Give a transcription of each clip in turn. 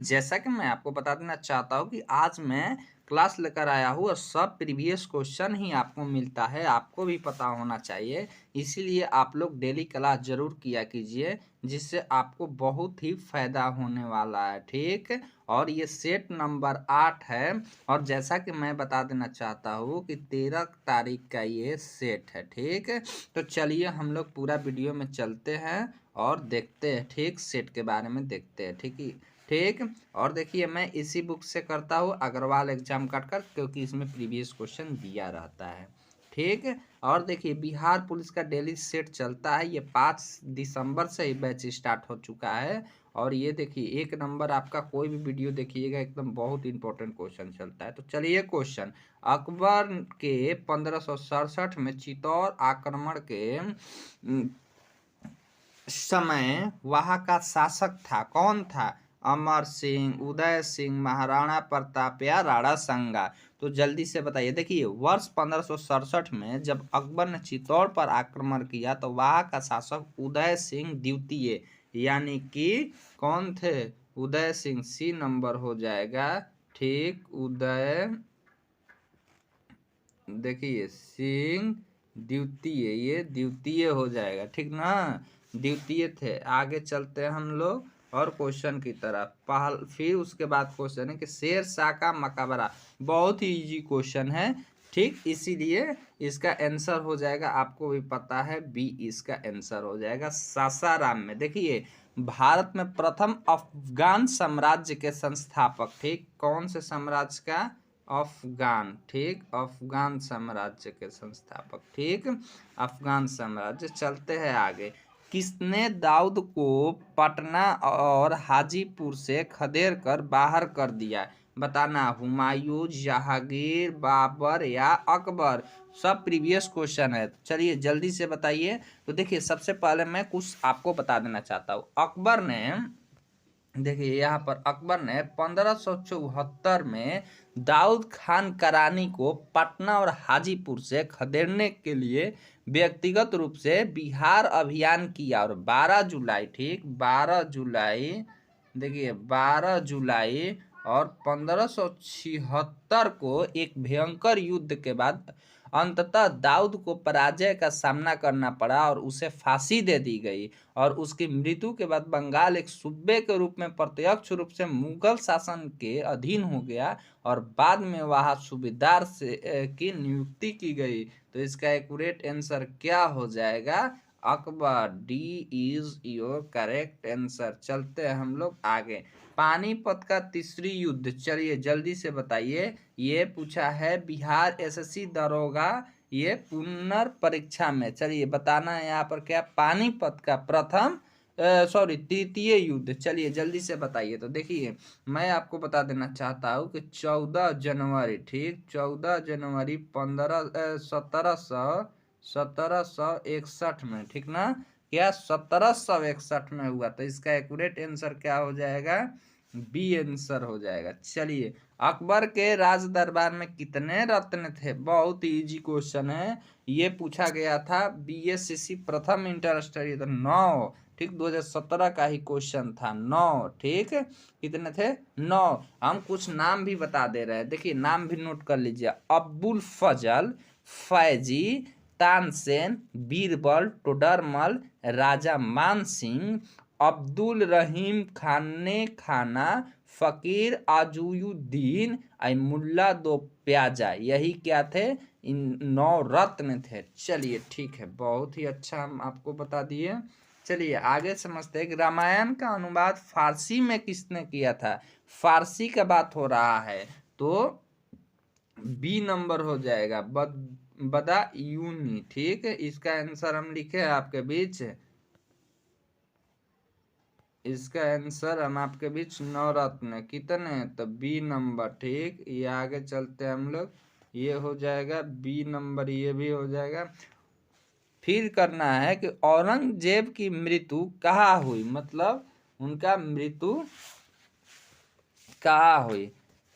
जैसा कि मैं आपको बता देना चाहता हूँ कि आज मैं क्लास लेकर आया हूँ और सब प्रीवियस क्वेश्चन ही आपको मिलता है, आपको भी पता होना चाहिए। इसीलिए आप लोग डेली क्लास ज़रूर किया कीजिए, जिससे आपको बहुत ही फ़ायदा होने वाला है, ठीक? और ये सेट नंबर 8 है और जैसा कि मैं बता देना चाहता हूँ कि 13 तारीख का ये सेट है, ठीक? तो चलिए हम लोग पूरा वीडियो में चलते हैं और देखते हैं, ठीक? सेट के बारे में देखते हैं, ठीक ही? ठीक। और देखिए मैं इसी बुक से करता हूँ अग्रवाल एग्जाम कटकर, क्योंकि इसमें प्रीवियस क्वेश्चन दिया रहता है, ठीक। और देखिए बिहार पुलिस का डेली सेट चलता है, ये 5 दिसंबर से ही बैच स्टार्ट हो चुका है। और ये देखिए 1 नंबर आपका कोई भी वीडियो देखिएगा एकदम बहुत इंपॉर्टेंट क्वेश्चन चलता है। तो चलिए क्वेश्चन, अकबर के 1567 में चित्तौड़ आक्रमण के समय वहाँ का शासक था, कौन था? अमर सिंह, उदय सिंह, महाराणा प्रताप या राणा संगा। तो जल्दी से बताइए। देखिए वर्ष 1567 में जब अकबर ने चित्तौड़ पर आक्रमण किया तो वहाँ का शासक उदय सिंह द्वितीय, यानी कि कौन थे? उदय सिंह, सी नंबर हो जाएगा, ठीक। उदय, देखिए सिंह द्वितीय, ये द्वितीय हो जाएगा, ठीक ना? द्वितीय थे। आगे चलते हैं हम लोग और क्वेश्चन की तरफ। फिर उसके बाद क्वेश्चन है कि शेर शाह का मकबरा, बहुत ही इजी क्वेश्चन है, ठीक। इसीलिए इसका आंसर हो जाएगा, आपको भी पता है, बी इसका आंसर हो जाएगा, सासाराम में। देखिए भारत में प्रथम अफगान साम्राज्य के संस्थापक, ठीक। कौन से साम्राज्य का? अफगान, ठीक। अफगान साम्राज्य के संस्थापक, ठीक। अफगान साम्राज्य। चलते हैं आगे। किसने दाऊद को पटना और हाजीपुर से खदेड़ कर बाहर कर दिया? बताना। हुमायूं, जहांगीर, बाबर या अकबर। सब प्रीवियस क्वेश्चन है, चलिए जल्दी से बताइए। तो देखिए सबसे पहले मैं कुछ आपको बता देना चाहता हूँ। अकबर ने, देखिए यहाँ पर अकबर ने 1574 में दाऊद खान करानी को पटना और हाजीपुर से खदेड़ने के लिए व्यक्तिगत रूप से बिहार अभियान किया और 12 जुलाई, ठीक, 12 जुलाई, देखिए 12 जुलाई और 1576 को एक भयंकर युद्ध के बाद अंततः दाऊद को पराजय का सामना करना पड़ा और उसे फांसी दे दी गई। और उसकी मृत्यु के बाद बंगाल एक सूबे के रूप में प्रत्यक्ष रूप से मुगल शासन के अधीन हो गया और बाद में वहां सूबेदार से की नियुक्ति की गई। तो इसका एक्यूरेट आंसर क्या हो जाएगा? Akbar, D is your correct answer. चलते हैं हम लोग आगे। पानीपत का तीसरी युद्ध, चलिए जल्दी से बताइए। ये पूछा है बिहार एसएससी दरोगा, ये पुनर्परीक्षा में। चलिए बताना है यहाँ पर क्या? पानीपत का प्रथम, सॉरी, तृतीय युद्ध। चलिए जल्दी से बताइए। तो देखिए मैं आपको बता देना चाहता हूँ कि 14 जनवरी, ठीक, 14 जनवरी 1761 में, ठीक ना? क्या 1761 में हुआ? तो इसका एक्यूरेट आंसर क्या हो जाएगा? बी आंसर हो जाएगा। चलिए अकबर के राज दरबार में कितने रत्न थे? बहुत ही इजी क्वेश्चन है, ये पूछा गया था बीएससीसी प्रथम इंटर स्टडी, तो 9, ठीक। 2017 का ही क्वेश्चन था, 9, ठीक। कितने थे? 9। हम कुछ नाम भी बता दे रहे हैं, देखिए नाम भी नोट कर लीजिए। अब्बुल फजल, फैजी, तानसेन, बीरबल, टोडरमल, राजा मान सिंह, अब्दुल रहीम खाने खाना, फकीर आजुद्दीन, मुल्ला दो प्याजा, यही क्या थे? इन 9 रत्न थे। चलिए ठीक है, बहुत ही अच्छा हम आपको बता दिए। चलिए आगे समझते हैं। रामायण का अनुवाद फारसी में किसने किया था? फारसी का बात हो रहा है, तो बी नंबर हो जाएगा, बदायूनी, ठीक है। इसका आंसर हम लिखे आपके बीच, इसका आंसर हम आपके बीच 9 रत्न कितने? तो बी नंबर, ठीक। ये आगे चलते हैं हम लोग, ये हो जाएगा बी नंबर, ये भी हो जाएगा। फिर करना है कि औरंगजेब की मृत्यु कहाँ हुई, मतलब उनका मृत्यु कहाँ हुई?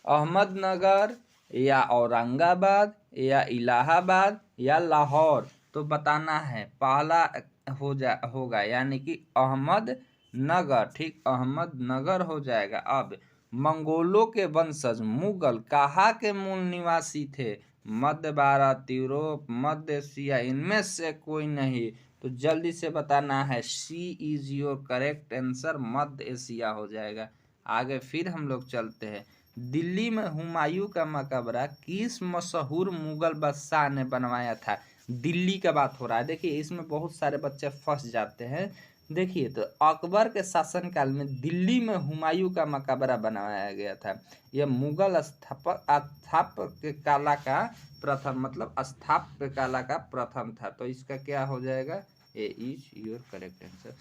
अहमदनगर या औरंगाबाद या इलाहाबाद या लाहौर। तो बताना है, पहला होगा यानी कि अहमदनगर, ठीक, अहमदनगर हो जाएगा। अब मंगोलों के वंशज मुगल कहाँ के मूल निवासी थे? मध्य भारत, यूरोप, मध्य एशिया, इनमें से कोई नहीं। तो जल्दी से बताना है। C is your correct answer, मध्य एशिया हो जाएगा। आगे फिर हम लोग चलते हैं। दिल्ली में हुमायूं का मकबरा किस मशहूर मुगल बादशाह ने बनवाया था? दिल्ली का बात हो रहा है। देखिए इसमें बहुत सारे बच्चे फंस जाते हैं। देखिए तो अकबर के शासनकाल में दिल्ली में हुमायूं का मकबरा बनाया गया था। यह मुगल स्थापत्य कला का प्रथम, मतलब स्थापत्य कला का प्रथम था। तो इसका क्या हो जाएगा? A is your correct answer.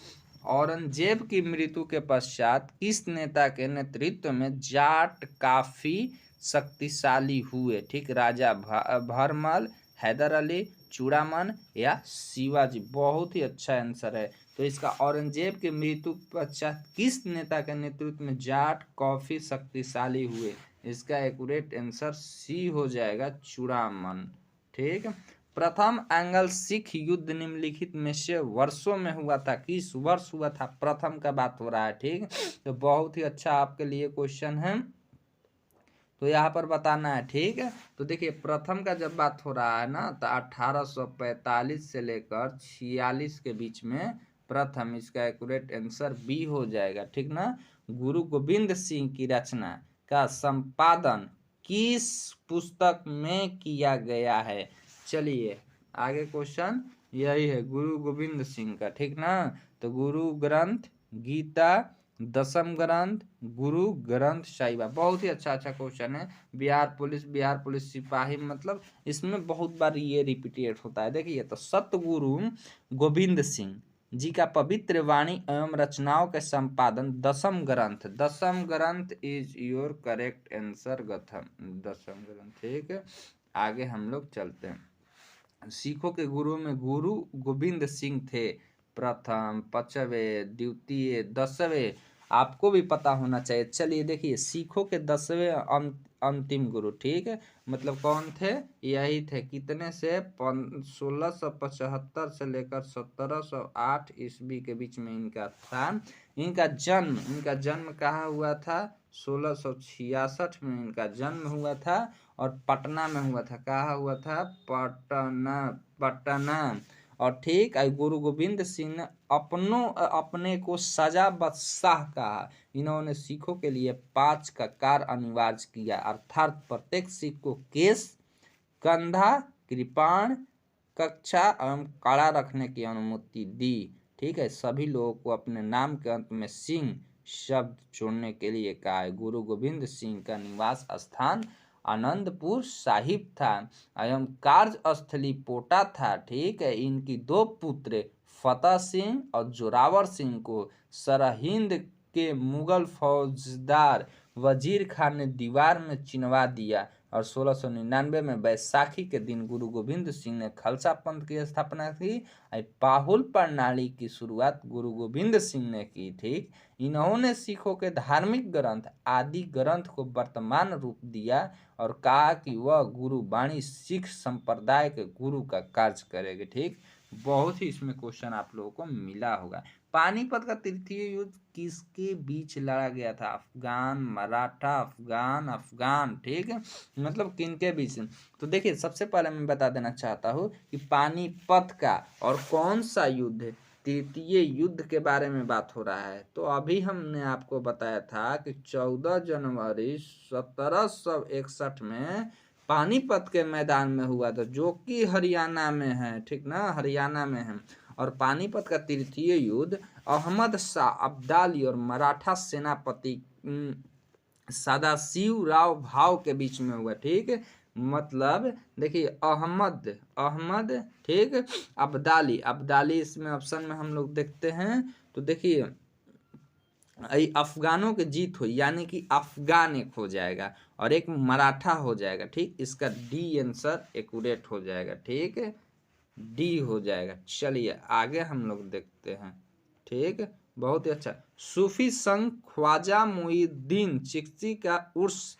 Aurangzeb की मृत्यु के पश्चात किस नेता के नेतृत्व में जाट काफी शक्तिशाली हुए? ठीक, राजा भरमल, हैदर अली, चूड़ामन या शिवाजी? बहुत ही अच्छा आंसर है। तो इसका औरंगजेब की मृत्यु पश्चात किस नेता के नेतृत्व में जाट काफी शक्तिशाली हुए? इसका एक्यूरेट आंसर सी हो जाएगा, चूड़ामन। ठीक। प्रथम एंग्लो सिख युद्ध निम्नलिखित में से वर्षों में हुआ था? किस वर्ष हुआ था? प्रथम का बात हो रहा है। ठीक, तो बहुत ही अच्छा आपके लिए क्वेश्चन है, तो यहाँ पर बताना है। ठीक है, तो देखिए प्रथम का जब बात हो रहा है ना, तो 1845 से लेकर 46 के बीच में प्रथम। इसका एक्यूरेट आंसर बी हो जाएगा। ठीक ना। गुरु गोविंद सिंह की रचना का संपादन किस पुस्तक में किया गया है? चलिए आगे क्वेश्चन यही है, गुरु गोविंद सिंह का। ठीक ना। तो गुरु ग्रंथ गीता, दसम ग्रंथ, गुरु ग्रंथ साहिब। बहुत ही अच्छा क्वेश्चन है। बिहार पुलिस सिपाही, मतलब इसमें बहुत बार ये रिपीटेड होता है। देखिए तो सतगुरु गोविंद सिंह जी का पवित्र वाणी एवं रचनाओं के संपादन दसम ग्रंथ इज योर करेक्ट आंसर, दसम ग्रंथ। ठीक है, आगे हम लोग चलते हैं। सिखों के गुरु में गुरु गोविंद सिंह थे। प्रथम, पांचवें, द्वितीय, 10वें आपको भी पता होना चाहिए। चलिए देखिए, सिखों के 10वें अंतिम गुरु, ठीक है, मतलब कौन थे? यही थे। कितने से? 1675 से लेकर 1708 ईस्वी के बीच में इनका था। इनका जन्म कहाँ हुआ था? 1666 में इनका जन्म हुआ था और पटना में हुआ था। कहाँ हुआ था? पटना। और ठीक, गुरु गोविंद सिंह ने अपने को सजा बादशाह कहा। इन्होंने सिखों के लिए 5 का कार्य अनिवार्य किया, अर्थात प्रत्येक सिख को केश, कंधा, कृपाण, कक्षा एवं कड़ा रखने की अनुमति दी। ठीक है, सभी लोगों को अपने नाम के अंत में सिंह शब्द जोड़ने के लिए कहा है। गुरु गोविंद सिंह का निवास स्थान आनंदपुर साहिब था एवं कार्यस्थली पोटा था। ठीक है, इनकी 2 पुत्र फतेह सिंह और जोरावर सिंह को सरहिंद के मुगल फौजदार वजीर खान ने दीवार में चिनवा दिया और 1699 में बैसाखी के दिन गुरु गोविंद सिंह ने खालसा पंथ की स्थापना की। पाहुल प्रणाली की शुरुआत गुरु गोविंद सिंह ने की। ठीक, इन्होंने सिखों के धार्मिक ग्रंथ आदि ग्रंथ को वर्तमान रूप दिया और कहा कि वह गुरुवाणी सिख संप्रदाय के गुरु का कार्य करेगी। ठीक, बहुत ही इसमें क्वेश्चन आप लोगों को मिला होगा। पानीपत का तृतीय युद्ध किसके बीच लड़ा गया था? अफगान, मराठा, अफगान। ठीक है, मतलब किनके बीच? तो देखिए सबसे पहले मैं बता देना चाहता हूँ कि पानीपत का और कौन सा युद्ध, तृतीय युद्ध के बारे में बात हो रहा है। तो अभी हमने आपको बताया था कि 14 जनवरी 1761 में पानीपत के मैदान में हुआ था, जो कि हरियाणा में है। ठीक ना, हरियाणा में है। और पानीपत का तृतीय युद्ध अहमद शाह अब्दाली और मराठा सेनापति सदाशिव राव भाव के बीच में हुआ। ठीक, मतलब देखिए अहमद ठीक, अब्दाली इसमें ऑप्शन में हम लोग देखते हैं। तो देखिए अफगानों की जीत हुई, यानी कि अफगान एक हो जाएगा और एक मराठा हो जाएगा। ठीक, इसका डी आंसर एक्यूरेट हो जाएगा। ठीक, डी हो जाएगा। चलिए आगे हम लोग देखते हैं। ठीक, बहुत ही अच्छा। सूफी संघ ख्वाजा मुईनुद्दीन चिश्ती का उर्स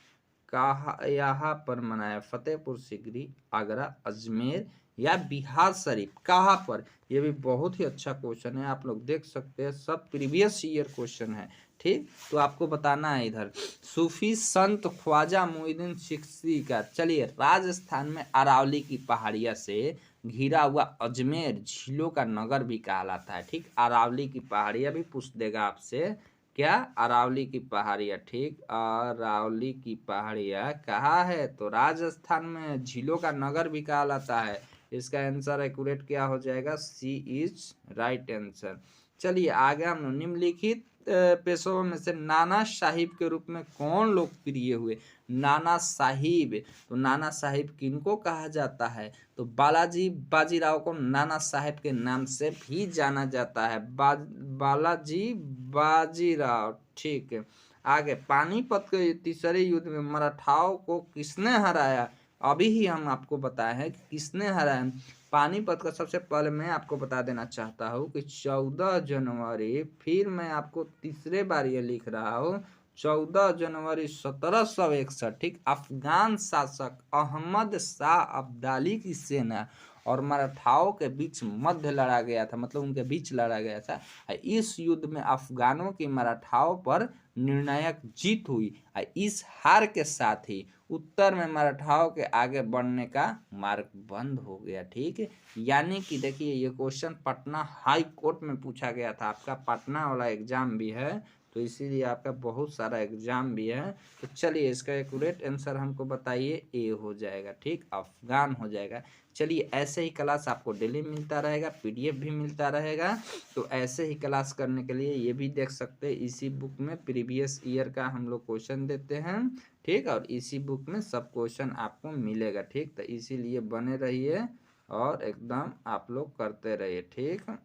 यहाँ पर मनाया? फतेहपुर सीकरी, आगरा, अजमेर या बिहार शरीफ? कहाँ पर? ये भी बहुत ही अच्छा क्वेश्चन है, आप लोग देख सकते हैं, सब प्रीवियस ईयर क्वेश्चन है। ठीक। तो आपको बताना है इधर सूफी संत ख्वाजा मोइनुद्दीन चिश्ती का, चलिए, राजस्थान में अरावली की पहाड़िया से घिरा हुआ अजमेर झीलों का नगर भी कहलाता है। ठीक, अरावली की पहाड़िया भी पूछ देगा आपसे, क्या, अरावली की पहाड़िया। ठीक, अरावली की पहाड़िया कहाँ है, तो राजस्थान में, झीलों का नगर भी कहलाता है। इसका आंसर एक्यूरेट क्या हो जाएगा, सी इज राइट आंसर। चलिए आगे हम निम्नलिखित पेशों में से नाना साहिब के रूप में कौन लोकप्रिय हुए। नाना साहिब, तो नाना साहिब किनको कहा जाता है, तो बालाजी बाजीराव को नाना साहेब के नाम से भी जाना जाता है। बालाजी बाजीराव। ठीक है, आगे पानीपत के तीसरे युद्ध में मराठाओं को किसने हराया, अभी ही हम आपको बताए हैं कि किसने हराया। पानीपत का सबसे पहले मैं आपको बता देना चाहता हूँ कि 14 जनवरी, फिर मैं आपको तीसरे बार ये लिख रहा हूँ, 14 जनवरी 1761, ठीक, अफगान शासक अहमद शाह अब्दाली की सेना और मराठाओं के बीच मध्य लड़ा गया था, मतलब उनके बीच लड़ा गया था। इस युद्ध में अफगानों की मराठाओं पर निर्णायक जीत हुई। इस हार के साथ ही उत्तर में मराठाओं के आगे बढ़ने का मार्ग बंद हो गया। ठीक है, यानी कि देखिए ये क्वेश्चन पटना हाई कोर्ट में पूछा गया था, आपका पटना वाला एग्जाम भी है, तो इसीलिए आपका बहुत सारा एग्जाम भी है। तो चलिए इसका एक्यूरेट आंसर हमको बताइए, ए हो जाएगा। ठीक, अफगान हो जाएगा। चलिए ऐसे ही क्लास आपको डेली मिलता रहेगा, पीडीएफ भी मिलता रहेगा। तो ऐसे ही क्लास करने के लिए ये भी देख सकते हैं, इसी बुक में प्रीवियस ईयर का हम लोग क्वेश्चन देते हैं। ठीक, और इसी बुक में सब क्वेश्चन आपको मिलेगा। ठीक, तो इसीलिए बने रहिए और एकदम आप लोग करते रहिए। ठीक,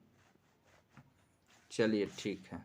चलिए ठीक है।